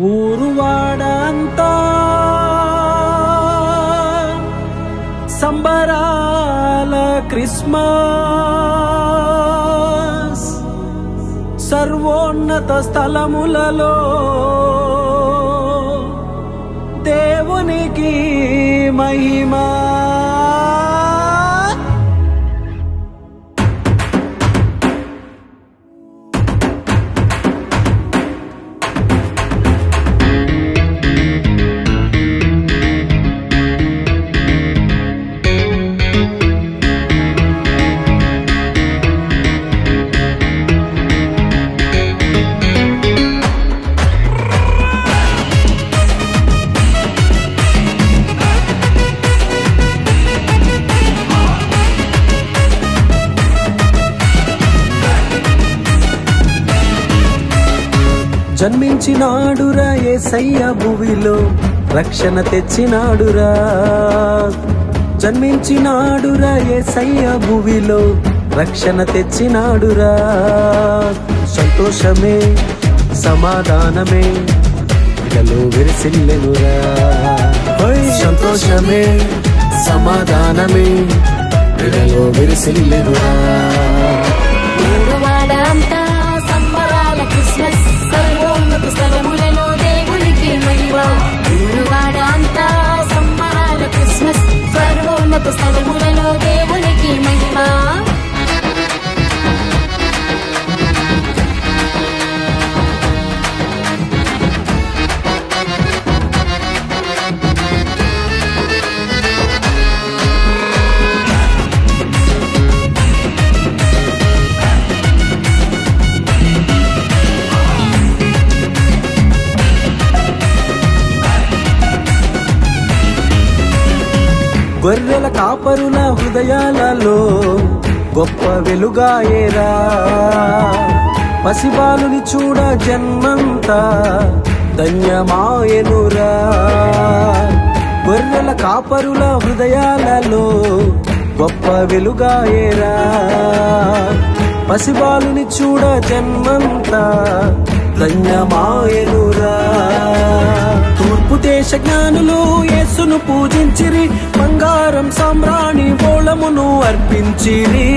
ఊరువాడంతా సంబరాల క్రిస్మస్ సర్వోన్నత స్థలములలో దేవునికి మహిమ. జన్మించినాడురా యేసయ్య భువిలో రక్షణ తెచ్చినాడురా. జన్మించినాడురా యేసయ్య భువిలో రక్షణ తెచ్చినాడురా. సంతోషమే సమాధానమే ఇకలో విరిసిల్లెనురా. సంతోషమే సమాధానమే ఇకలో విరిసిల్లెనురా. సర్వోన్నత స్థలములలో దేవునికి మహిమ. ఊరువాడంతా సంబరాల క్రిస్మస్ సర్వోన్నత స్థలములలో దేవునికి మహిమ. గొర్రెల కాపరుల హృదయాలలో గొప్ప వెలుగాయేరా. పసిబాలుని చూడ జన్మంతా ధన్యమాయనురా. గొర్రెల కాపరుల హృదయాలలో గొప్ప వెలుగాయేరా. పసిబాలుని చూడ జన్మంతా ధన్యమాయనురా. తూర్పు దేశ జ్ఞానులు యేసును పూజించిరి, బంగారం సామ్రాణి బోళమును అర్పించిరి.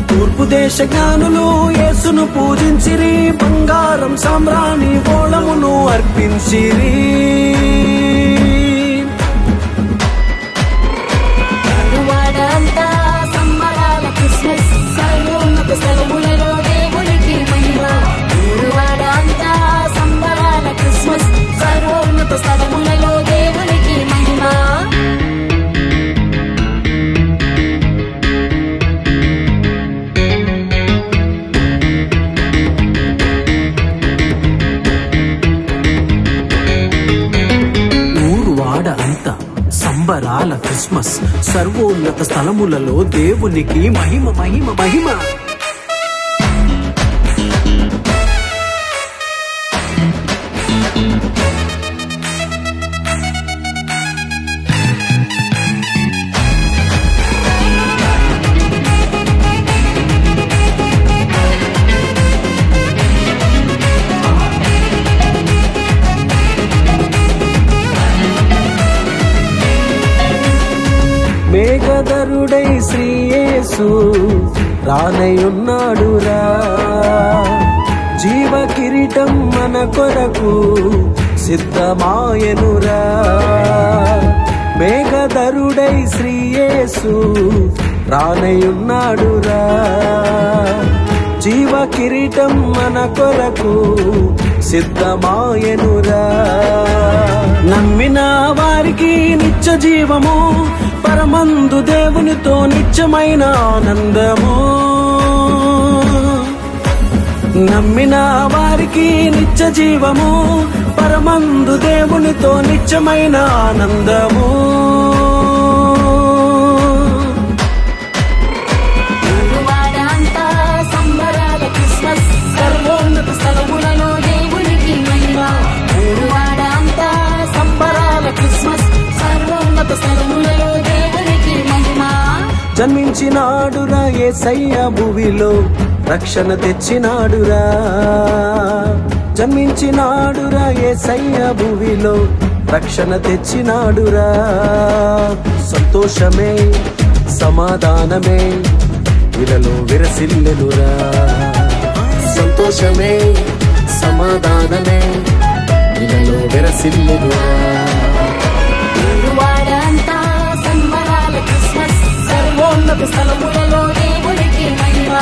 తూర్పు దేశ జ్ఞానులు యేసును పూజించిరి, బంగారం సామ్రాణి బోళమును అర్పించిరి. సంబరాల క్రిస్మస్ సర్వోన్నత స్థలములలో దేవునికి మహిమ. ఊరువాడంతా సంబరాల క్రిస్మస్ సర్వోన్నత స్థలములలో దేవునికి మహిమ. ఊరువాడ అంతా సంబరాల క్రిస్మస్ సర్వోన్నత స్థలములలో దేవునికి మహిమ మహిమ మహిమ. మేఘధరుడై శ్రీ యేసు రానయున్నాడురా. జీవ కిరీటం మన కొరకు సిద్ధమాయనురా. మేఘధరుడై శ్రీ యేసు రానయున్నాడురా. జీవ కిరీటం మన కొరకు సిద్ధమాయనురా. నమ్మిన వారికి నిత్య జీవము, పరమందు దేవునితో నిత్యమైన ఆనందము. నమ్మిన వారికి నిత్య జీవము, పరమందు దేవునితో నిత్యమైన ఆనందము. ఊరువాడంతా సంబరాల క్రిస్మస్ సర్వోన్నత స్థలములలో దేవునికి మహిమ. ఊరువాడంతా సంబరాల క్రిస్మస్ సర్వోన్నత స్థలములలో దేవునికి మహిమ. జన్మించినాడురా యేసయ్య భువిలో రక్షణ తెచ్చినాడురా. జన్మించినాడురా యేసయ్య భూమిలో రక్షణ తెచ్చినాడురా సంతోషమే సమాధానమే ఇలలో విరసిల్లెనురా సంతోషమే సమాధానమే ఇలలో విరసిల్లెనురా ఊరువాడంతా సంబరాల క్రిస్మస్ సర్వోన్నత స్థలములలో దేవునికి మహిమ